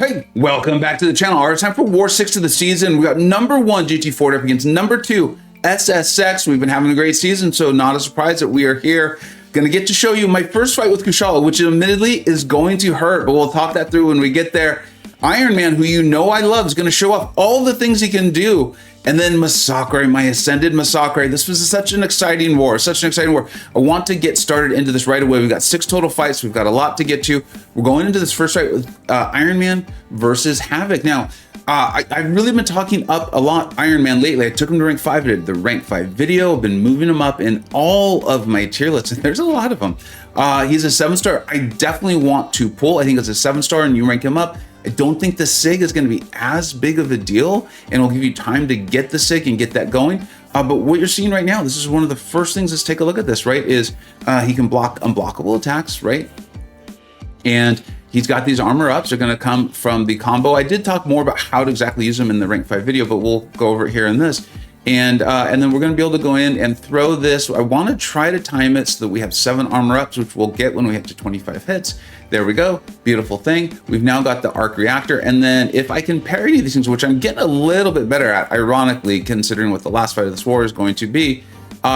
Hey, welcome back to the channel. All right, time for War 6 of the season. We got number 1 GT40 up against number 2 SSX. We've been having a great season, so not a surprise that we are here. Gonna get to show you my first fight with Kushala, which admittedly is going to hurt, but we'll talk that through when we get there. Iron Man, who you know I love, is gonna show off all the things he can do. And then Masacre, my Ascended Masacre. This was such an exciting war, I want to get started into this right away. We've got 6 total fights. We've got a lot to get to. We're going into this first fight with Iron Man versus Havoc. Now, I've really been talking up a lot Iron Man lately. I took him to rank 5. I did the rank 5 video. I've been moving him up in all of my tier lists. There's a lot of them. He's a 7-star. I definitely want to pull. I think it's a 7-star and you rank him up. I don't think the SIG is going to be as big of a deal, and it'll give you time to get the SIG and get that going. But what you're seeing right now, this is one of the first things. Let's take a look at this, right? Is he can block unblockable attacks, right? And he's got these armor ups. They're going to come from the combo. I did talk more about how to exactly use them in the rank 5 video, but we'll go over it here in this. And then we're going to be able to go in and throw this. I want to try to time it so that we have 7 armor ups, which we'll get when we hit to 25 hits. There we go. Beautiful thing. We've now got the arc reactor. And then if I can parry these things, which I'm getting a little bit better at, ironically, considering what the last fight of this war is going to be,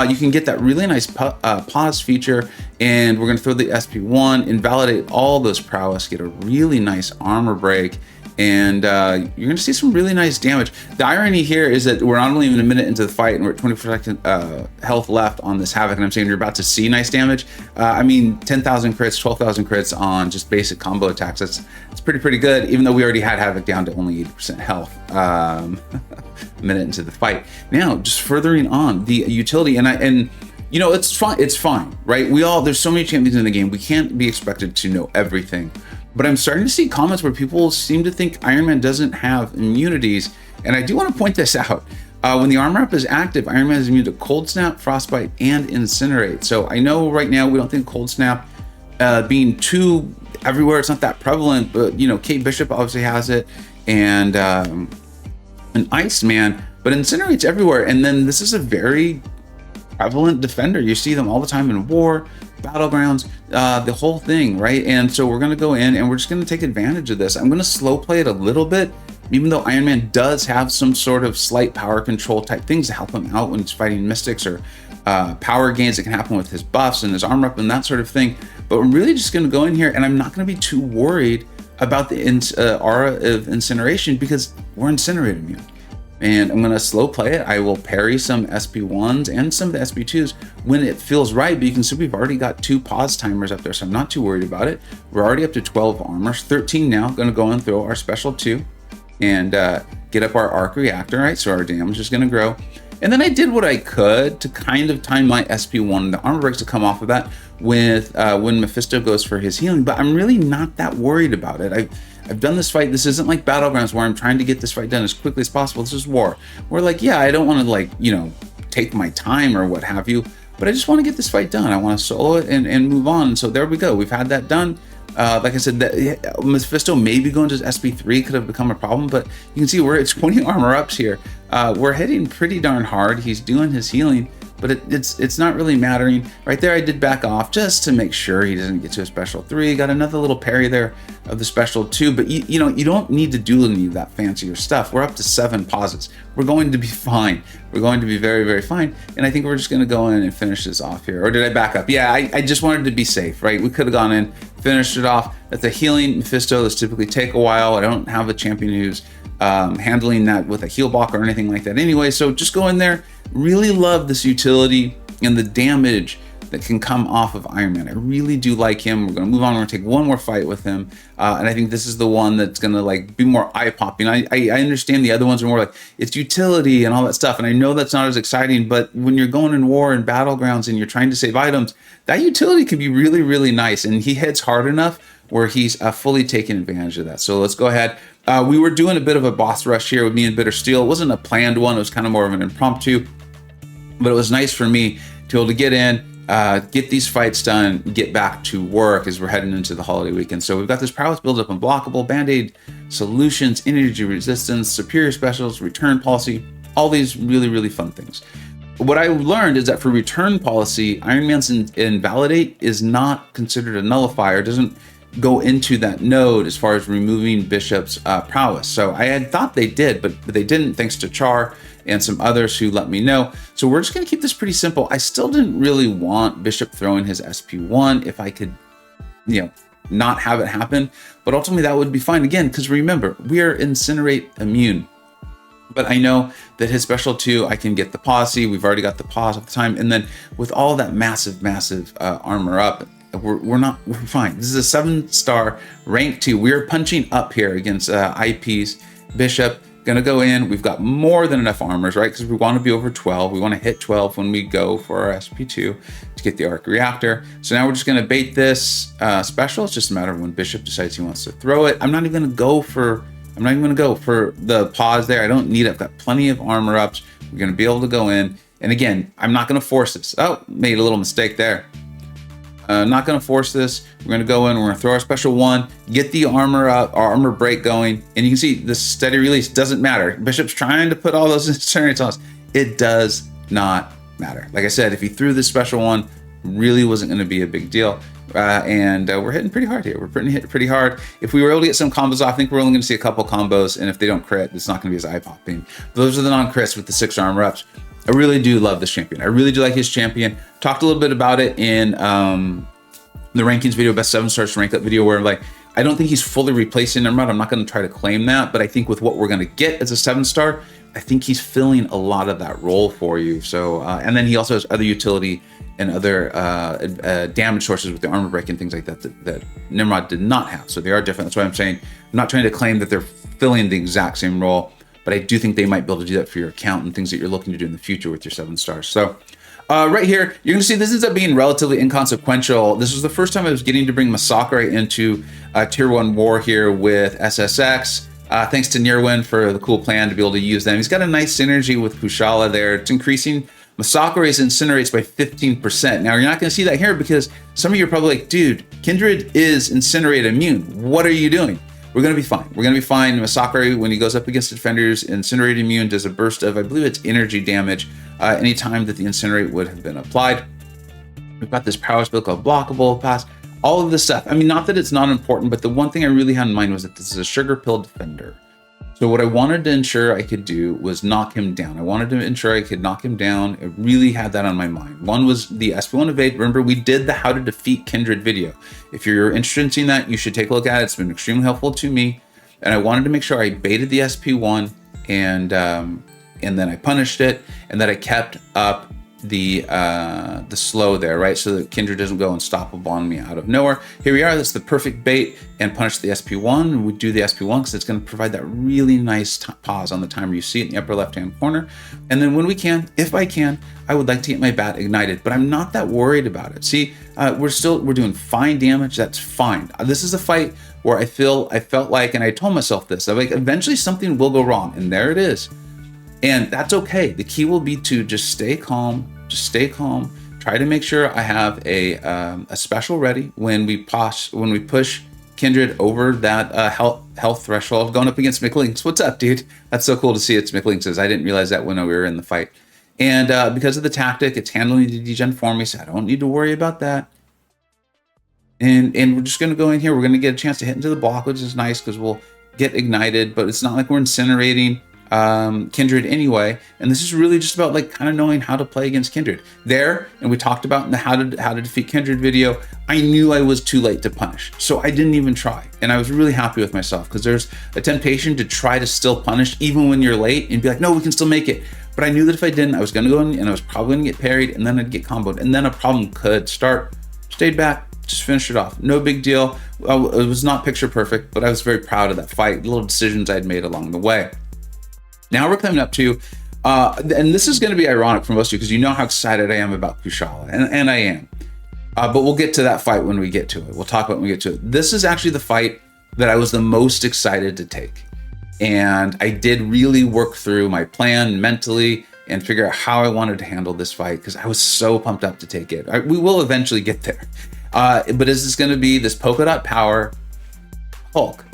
you can get that really nice pause feature. And we're going to throw the SP1, invalidate all those prowess, get a really nice armor break. And you're going to see some really nice damage. The irony here is that we're not only even a minute into the fight and we're at 24% health left on this Havoc, and I'm saying you're about to see nice damage. I mean, 10,000 crits, 12,000 crits on just basic combo attacks. That's pretty good, even though we already had Havoc down to only 80% health a minute into the fight. Now, just furthering on the utility, and you know, it's fine, right? There's so many champions in the game. We can't be expected to know everything. But I'm starting to see comments where people seem to think Iron Man doesn't have immunities. And I do want to point this out. When the armor up is active, Iron Man is immune to Cold Snap, Frostbite, and Incinerate. So I know right now we don't think Cold Snap being too everywhere, it's not that prevalent, but you know, Kate Bishop obviously has it, and Iceman, but Incinerate's everywhere. And then this is a very prevalent defender. You see them all the time in war, battlegrounds, the whole thing, right? And so we're going to go in and we're just going to take advantage of this. I'm going to slow play it a little bit, even though Iron Man does have some sort of slight power control type things to help him out when he's fighting mystics, or power gains that can happen with his buffs and his armor up and that sort of thing. But I'm really just going to go in here and I'm not going to be too worried about the aura of incineration because we're incinerate immune. And I'm going to slow play it. I will parry some SP1s and some of the SP2s when it feels right, but you can see we've already got 2 pause timers up there, so I'm not too worried about it. We're already up to 12 armor, 13 now. Going to go and throw our special 2 and get up our arc reactor, right? So our damage is going to grow. And then I did what I could to kind of time my SP1, the armor breaks to come off of that with when Mephisto goes for his healing, but I'm really not that worried about it. I've done this fight. This isn't like Battlegrounds where I'm trying to get this fight done as quickly as possible. This is war. We're like, yeah, I don't want to, like, you know, take my time or what have you, but I just want to get this fight done. I want to solo it and move on. So there we go. We've had that done. Like I said, Mephisto maybe going to SP3 could have become a problem, but you can see we're at 20 armor ups here. We're hitting pretty darn hard. He's doing his healing, but it's not really mattering. Right there, I did back off just to make sure he doesn't get to a special 3. Got another little parry there of the special 2, but you know, you don't need to do any of that fancier stuff. We're up to 7 pauses. We're going to be fine. We're going to be very, very fine. And I think we're just going to go in and finish this off here. Or did I back up? Yeah, I just wanted to be safe, right? We could have gone in, finished it off. That's a healing Mephisto. This typically take a while. I don't have a champion who's handling that with a heal block or anything like that anyway. So just go in there. Really love this utility and the damage that can come off of Iron Man. I really do like him. We're going to move on. We're going to take one more fight with him. And I think this is the one that's going to like be more eye-popping. I understand the other ones are more like it's utility and all that stuff. And I know that's not as exciting, but when you're going in war and battlegrounds and you're trying to save items, that utility can be really, really nice. And he hits hard enough where he's fully taking advantage of that. So let's go ahead. We were doing a bit of a boss rush here with me and Bitter Steel. It wasn't a planned one. It was kind of more of an impromptu, but it was nice for me to be able to get in, get these fights done, get back to work as we're heading into the holiday weekend. So we've got this prowess build up, unblockable, band-aid solutions, energy resistance, superior specials, return policy, all these really, really fun things. What I learned is that for return policy, Iron Man's invalidate is not considered a nullifier. It doesn't go into that node as far as removing Bishop's prowess. So I had thought they did, but they didn't, thanks to Char and some others who let me know. So we're just going to keep this pretty simple. I still didn't really want Bishop throwing his SP1 if I could, you know, not have it happen. But ultimately that would be fine. Again, because remember, we are Incinerate immune. But I know that his special 2, I can get the posse. We've already got the pause at the time. And then with all that massive armor up, we're fine. This is a 7-star rank 2. We're punching up here against IPs. Bishop gonna go in. We've got more than enough armors, right? Because we want to be over 12. We want to hit 12 when we go for our SP2 to get the arc reactor. So now we're just gonna bait this special. It's just a matter of when Bishop decides he wants to throw it. I'm not even gonna go for the pause there. I don't need it. I've got plenty of armor ups. We're gonna be able to go in. And again, I'm not gonna force this. Oh, made a little mistake there. Not going to force this. We're going to go in. We're going to throw our special 1, get the armor up, our armor break going, and you can see the steady release doesn't matter. Bishop's trying to put all those incinerates on us. It does not matter. Like I said, if he threw this special 1, really wasn't going to be a big deal. And we're hitting pretty hard here. We're hitting pretty hard. If we were able to get some combos off, I think we're only going to see a couple combos, and if they don't crit, it's not going to be as eye-popping. Those are the non-crits with the 6 armor ups. I really do love this champion. I really do like his champion. Talked a little bit about it in the rankings video, best 7 stars rank up video, where like, I don't think he's fully replacing Nimrod. I'm not going to try to claim that, but I think with what we're going to get as a 7-star, I think he's filling a lot of that role for you. So, and then he also has other utility and other damage sources with the armor break and things like that, that Nimrod did not have. So they are different. That's why I'm saying, I'm not trying to claim that they're filling the exact same role, but I do think they might be able to do that for your account and things that you're looking to do in the future with your 7 stars. So right here, you're going to see this ends up being relatively inconsequential. This was the first time I was getting to bring Masacre into Tier 1 war here with SSX. Thanks to Nearwind for the cool plan to be able to use them. He's got a nice synergy with Kushala there. It's increasing Masacre's incinerates by 15%. Now, you're not going to see that here because some of you are probably like, dude, Kindred is incinerate immune. What are you doing? We're going to be fine. We're going to be fine. Masacre, when he goes up against defenders, incinerate immune does a burst of, I believe it's energy damage, anytime that the incinerate would have been applied. We've got this power spell called blockable, pass, all of this stuff. I mean, not that it's not important, but the one thing I really had in mind was that this is a sugar pill defender. So what I wanted to ensure I could do was knock him down. I wanted to ensure I could knock him down. I really had that on my mind. One was the SP1 evade. Remember, we did the how to defeat Kindred video. If you're interested in seeing that, you should take a look at it. It's been extremely helpful to me. And I wanted to make sure I baited the SP1 and then I punished it, and that I kept up the slow there, right? So that Kindred doesn't go unstoppable on me out of nowhere. Here we are, that's the perfect bait, and punish the SP1. We do the SP1 because it's going to provide that really nice pause on the timer. You see it in the upper left-hand corner. And then when we can, if I can, I would like to get my bat ignited, but I'm not that worried about it. See, we're doing fine damage. That's fine. This is a fight where I felt like, and I told myself this, like eventually something will go wrong, and there it is. And that's okay. The key will be to just stay calm, try to make sure I have a special ready when we push Kindred over that health threshold, going up against McLinks. What's up, dude? That's so cool to see. It's McLinks. I didn't realize that when we were in the fight. And because of the tactic, it's handling the degen for me, so I don't need to worry about that. And we're just going to go in here. We're going to get a chance to hit into the block, which is nice because we'll get ignited, but it's not like we're incinerating Kindred anyway. And this is really just about like kind of knowing how to play against Kindred there. And we talked about in the how to defeat Kindred video, I knew I was too late to punish, so I didn't even try. And I was really happy with myself because there's a temptation to try to still punish even when you're late and be like, no, we can still make it. But I knew that if I didn't, I was going to go in and I was probably going to get parried, and then I'd get comboed, and then a problem could start. Stayed back, just finished it off. No big deal. It was not picture perfect, but I was very proud of that fight, little decisions I'd made along the way. Now we're coming up to, and this is going to be ironic for most of you because you know how excited I am about Kushala, and I am. But we'll get to that fight when we get to it. We'll talk about it when we get to it. This is actually the fight that I was the most excited to take. And I did really work through my plan mentally and figure out how I wanted to handle this fight because I was so pumped up to take it. We will eventually get there. But is this going to be this polka dot power Hulk?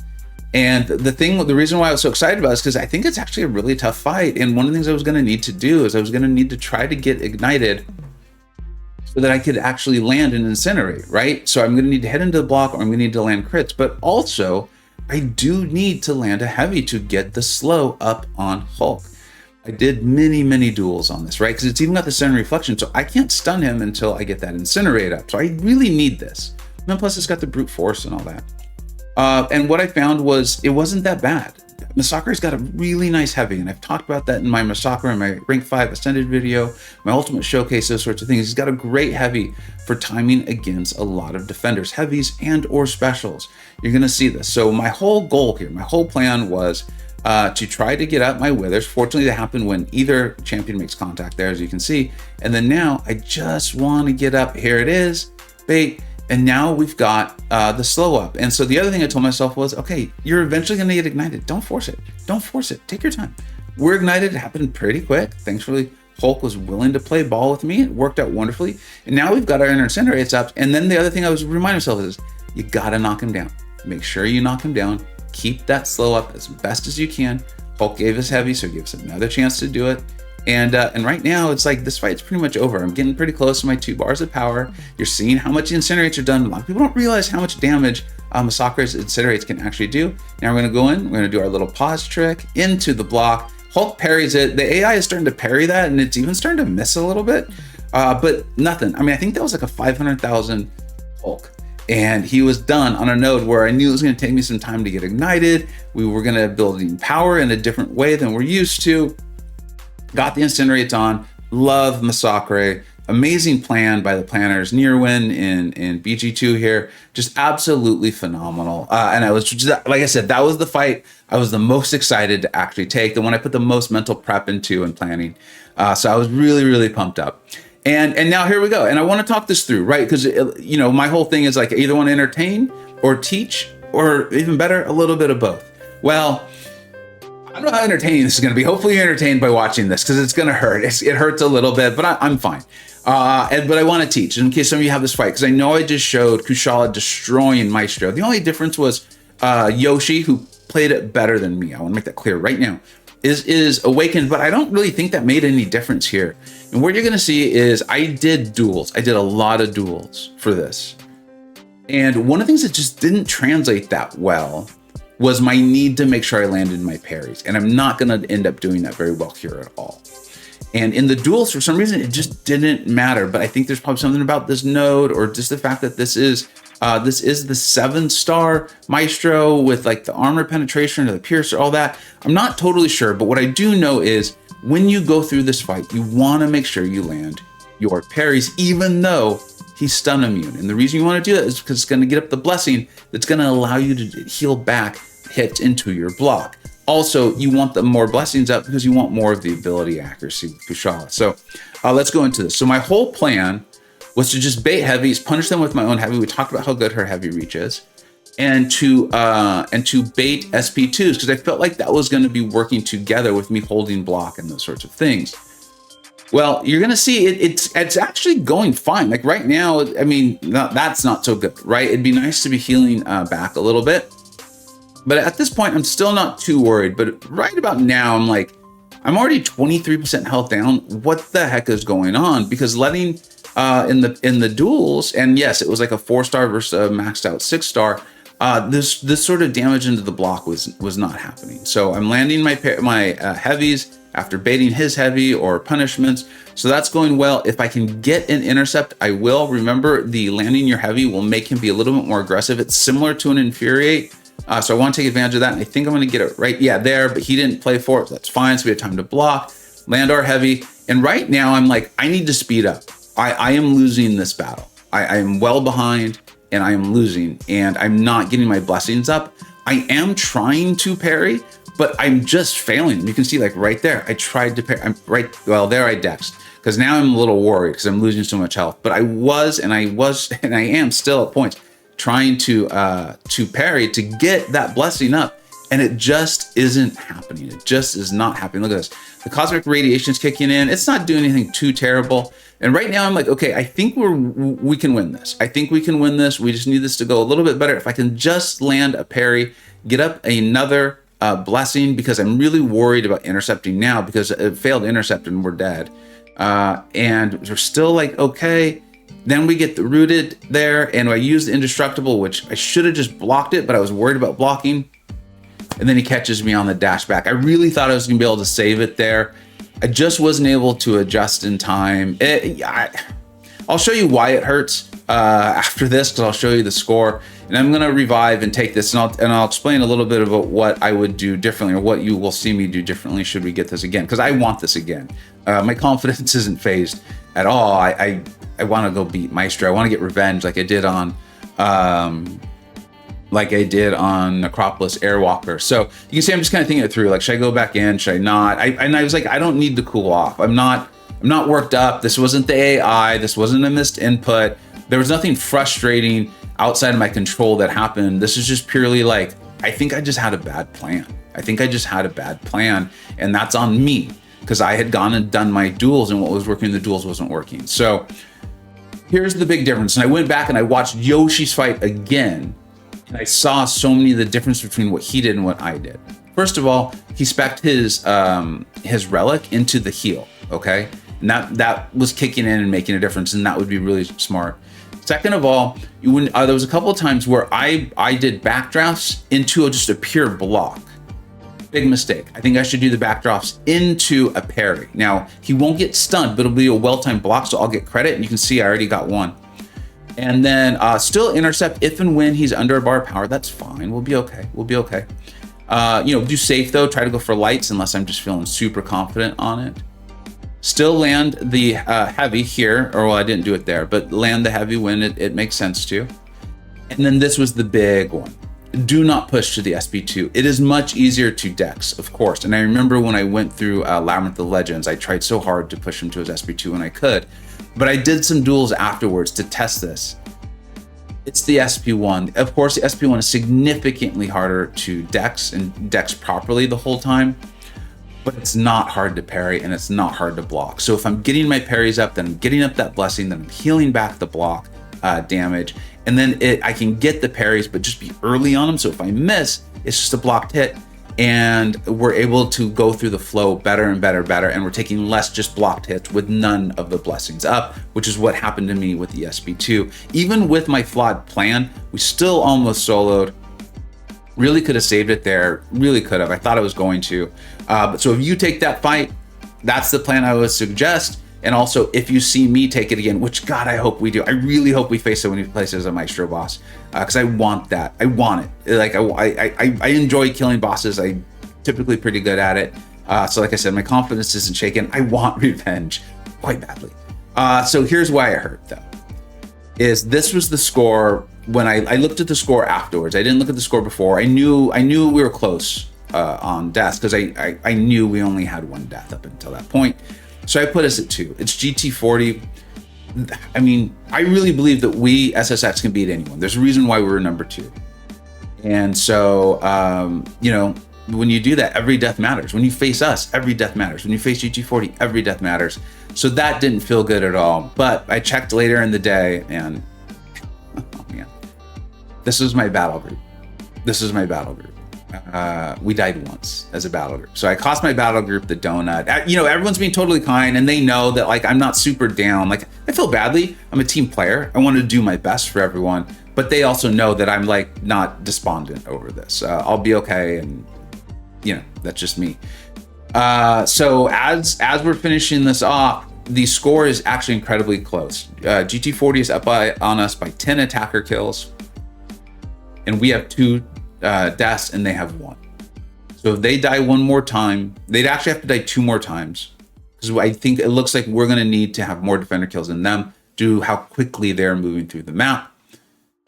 And the reason why I was so excited about it is because I think it's actually a really tough fight. And one of the things I was going to need to do is I was going to need to try to get ignited so that I could actually land and incinerate, right? So I'm going to need to head into the block, or I'm going to need to land crits, but also I do need to land a heavy to get the slow up on Hulk. I did many duels on this, right? Because it's even got the center reflection, so I can't stun him until I get that incinerate up. So I really need this. And then plus it's got the brute force and all that. And what I found was it wasn't that bad. Masacre's got a really nice heavy, and I've talked about that in my Masacre and my rank 5 ascended video, my ultimate showcase, those sorts of things. He's got a great heavy for timing against a lot of defenders, heavies and or specials. You're gonna see this. So my whole goal here, my whole plan was to try to get out my withers. Fortunately, that happened when either champion makes contact there, as you can see. And then now I just want to get up. Here it is, bait. And now we've got the slow up. And so the other thing I told myself was, okay, you're eventually going to get ignited. Don't force it. Don't force it. Take your time. We're ignited. It happened pretty quick. Thankfully, Hulk was willing to play ball with me. It worked out wonderfully. And now we've got our incinerates up. And then the other thing I was reminding myself is, you got to knock him down. Make sure you knock him down. Keep that slow up as best as you can. Hulk gave us heavy, so give us another chance to do it. And right now, it's like this fight's pretty much over. I'm getting pretty close to my 2 bars of power. You're seeing how much incinerates are done. A lot of people don't realize how much damage Masacre's incinerates can actually do. Now we're gonna go in, we're gonna do our little pause trick into the block. Hulk parries it. The AI is starting to parry that, and it's even starting to miss a little bit, but nothing. I mean, I think that was like a 500,000 Hulk. And he was done on a node where I knew it was gonna take me some time to get ignited. We were gonna build in power in a different way than we're used to. Got the incinerates on, love Masacre, amazing plan by the planners, near win in BG2 here, just absolutely phenomenal. And I was just, like I said, that was the fight I was the most excited to actually take, the one I put the most mental prep into and planning. So I was really pumped up. And now here we go. And I want to talk this through, right? Because, you know, my whole thing is like, I either want to entertain or teach, or even better, a little bit of both. Well, I don't know how entertaining this is going to be. Hopefully you're entertained by watching this, because it's going to hurt. It hurts a little bit, but I'm fine. But I want to teach in case some of you have this fight, because I know I just showed Kushala destroying Maestro. The only difference was Yoshi, who played it better than me. I want to make that clear right now. Is awakened, but I don't really think that made any difference here. And what you're going to see is I did duels. I did a lot of duels for this. And one of the things that just didn't translate that well was my need to make sure I landed my parries. And I'm not going to end up doing that very well here at all. And in the duels, for some reason, it just didn't matter. But I think there's probably something about this node, or just the fact that this is the 7-star Maestro with like the armor penetration or the piercer, all that. I'm not totally sure, but what I do know is when you go through this fight, you want to make sure you land your parries, even though he's stun immune. And the reason you want to do that is because it's going to get up the blessing that's going to allow you to heal back hits into your block. Also, you want the more blessings up because you want more of the ability accuracy with Kushala. So let's go into this. So my whole plan was to just bait heavies, punish them with my own heavy. We talked about how good her heavy reach is, and to bait SP2s, because I felt like that was going to be working together with me holding block and those sorts of things. Well, you're going to see it's actually going fine. Like right now, I mean, that's not so good, right? It'd be nice to be healing back a little bit. But at this point, I'm still not too worried. But right about now, I'm like, I'm already 23% health down. What the heck is going on? Because letting in the duels, and yes, it was like a 4-star versus a maxed out 6-star. This sort of damage into the block was not happening. So I'm landing my heavies after baiting his heavy or punishments. So that's going well. If I can get an intercept, I will. Remember, the landing your heavy will make him be a little bit more aggressive. It's similar to an infuriate. So I want to take advantage of that. And I think I'm going to get it right. Yeah, there, but he didn't play for it. So that's fine. So we have time to block, land our heavy. And right now I'm like, I need to speed up. I am losing this battle. I am well behind and I am losing, and I'm not getting my blessings up. I am trying to parry, but I'm just failing. You can see like right there, I tried to parry. There I dexed, because now I'm a little worried because I'm losing so much health. But I am still at points trying to parry to get that blessing up, and it just isn't happening. It just is not happening. Look at this. The cosmic radiation is kicking in. It's not doing anything too terrible. And right now I'm like, okay, I think we can win this. I think we can win this. We just need this to go a little bit better. If I can just land a parry, get up another blessing, because I'm really worried about intercepting now, because it failed to intercept and we're dead. And we're still like, okay, Then we get the rooted there, and I used the indestructible, which I should have just blocked it, but I was worried about blocking. And then he catches me on the dash back. I really thought I was gonna be able to save it there. I just wasn't able to adjust in time. I'll show you why it hurts after this, because I'll show you the score. And I'm gonna revive and take this, and I'll explain a little bit about what I would do differently, or what you will see me do differently should we get this again, because I want this again. My confidence isn't phased at all. I want to go beat Maestro. I want to get revenge, like I did on Necropolis Airwalker. So you can see I'm just kind of thinking it through. Like, should I go back in? Should I not? And I was like, I don't need to cool off. I'm not worked up. This wasn't the AI. This wasn't a missed input. There was nothing frustrating outside of my control that happened. This is just purely like, I think I just had a bad plan. And that's on me, because I had gone and done my duels, and what was working in the duels wasn't working. So here's the big difference. And I went back and I watched Yoshi's fight again, and I saw so many of the difference between what he did and what I did. First of all, he spec'd his relic into the heal, okay? And that was kicking in and making a difference, and that would be really smart. Second of all, there was a couple of times where I did backdrafts into just a pure block. Big mistake. I think I should do the backdrafts into a parry. Now, he won't get stunned, but it'll be a well-timed block, so I'll get credit, and you can see I already got one. And then still intercept if and when he's under a bar of power. That's fine. We'll be okay. Do safe though. Try to go for lights unless I'm just feeling super confident on it. Still land the heavy here, or well, I didn't do it there, but land the heavy when it makes sense to. And then this was the big one. Do not push to the SP2. It is much easier to dex, of course. And I remember when I went through Labyrinth of Legends, I tried so hard to push him to his SP2 when I could, but I did some duels afterwards to test this. It's the SP1. Of course, the SP1 is significantly harder to dex and dex properly the whole time, but it's not hard to parry and it's not hard to block. So if I'm getting my parries up, then I'm getting up that blessing, then I'm healing back the block damage, and then I can get the parries, but just be early on them. So if I miss, it's just a blocked hit, and we're able to go through the flow better and better, and we're taking less just blocked hits with none of the blessings up, which is what happened to me with the SP2. Even with my flawed plan, we still almost soloed. Really could have saved it there, really could have. I thought I was going to. But so if you take that fight, that's the plan I would suggest. And also, if you see me take it again, which God, I hope we do. I really hope we face it when he plays as a Maestro boss, because I want that. I want it. Like I enjoy killing bosses. I'm typically pretty good at it. So like I said, my confidence isn't shaken. I want revenge quite badly. So here's why it hurt though. Is this was the score when I looked at the score afterwards. I didn't look at the score before. I knew we were close on deaths, because I knew we only had one death up until that point. So I put us at 2. It's GT40. I mean, I really believe that we, SSX, can beat anyone. There's a reason why we're number 2. And so, when you do that, every death matters. When you face us, every death matters. When you face GT40, every death matters. So that didn't feel good at all. But I checked later in the day, and oh man, this is my battle group. We died once as a battle group. So I cost my battle group the donut. Everyone's being totally kind, and they know that like I'm not super down. Like, I feel badly. I'm a team player. I want to do my best for everyone, but they also know that I'm like not despondent over this. I'll be okay, and that's just me. So as we're finishing this off, the score is actually incredibly close. GT40 is up on us by 10 attacker kills, and we have 2 deaths, and they have 1. So if they die one more time, they'd actually have to die 2 more times, because I think it looks like we're going to need to have more defender kills than them due to how quickly they're moving through the map.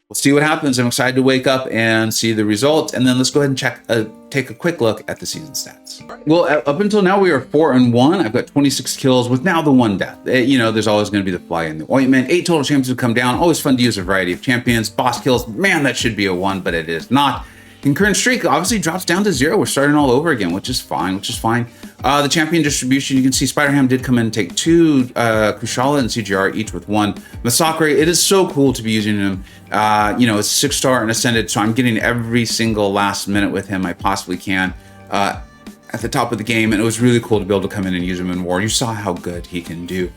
We'll see what happens. I'm excited to wake up and see the results, and then let's go ahead and take a quick look at the season stats. Well, up until now we are 4-1. I've got 26 kills with now the 1 death. There's always going to be the fly in the ointment. 8 total champions have come down. Always fun to use a variety of champions. Boss kills, man, that should be a 1, but it is not. Concurrent streak obviously drops down to 0. We're starting all over again, which is fine. The champion distribution, you can see Spider-Ham did come in and take 2 Kushala and CGR, each with 1. Masacre, it is so cool to be using him. It's 6-star and Ascended, so I'm getting every single last minute with him I possibly can at the top of the game, and it was really cool to be able to come in and use him in war. You saw how good he can do.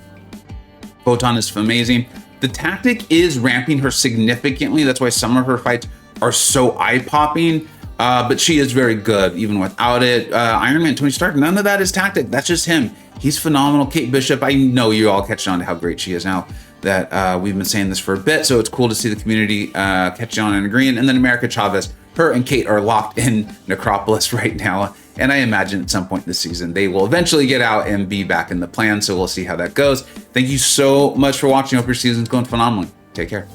Photon is amazing. The tactic is ramping her significantly. That's why some of her fights are so eye-popping. But she is very good even without it. Iron Man, Tony Stark, none of that is tactic. That's just him. He's phenomenal. Kate Bishop, I know you all catching on to how great she is now that we've been saying this for a bit. So it's cool to see the community catching on and agreeing. And then America Chavez, her and Kate are locked in Necropolis right now. And I imagine at some point this season, they will eventually get out and be back in the plan. So we'll see how that goes. Thank you so much for watching. Hope your season's going phenomenally. Take care.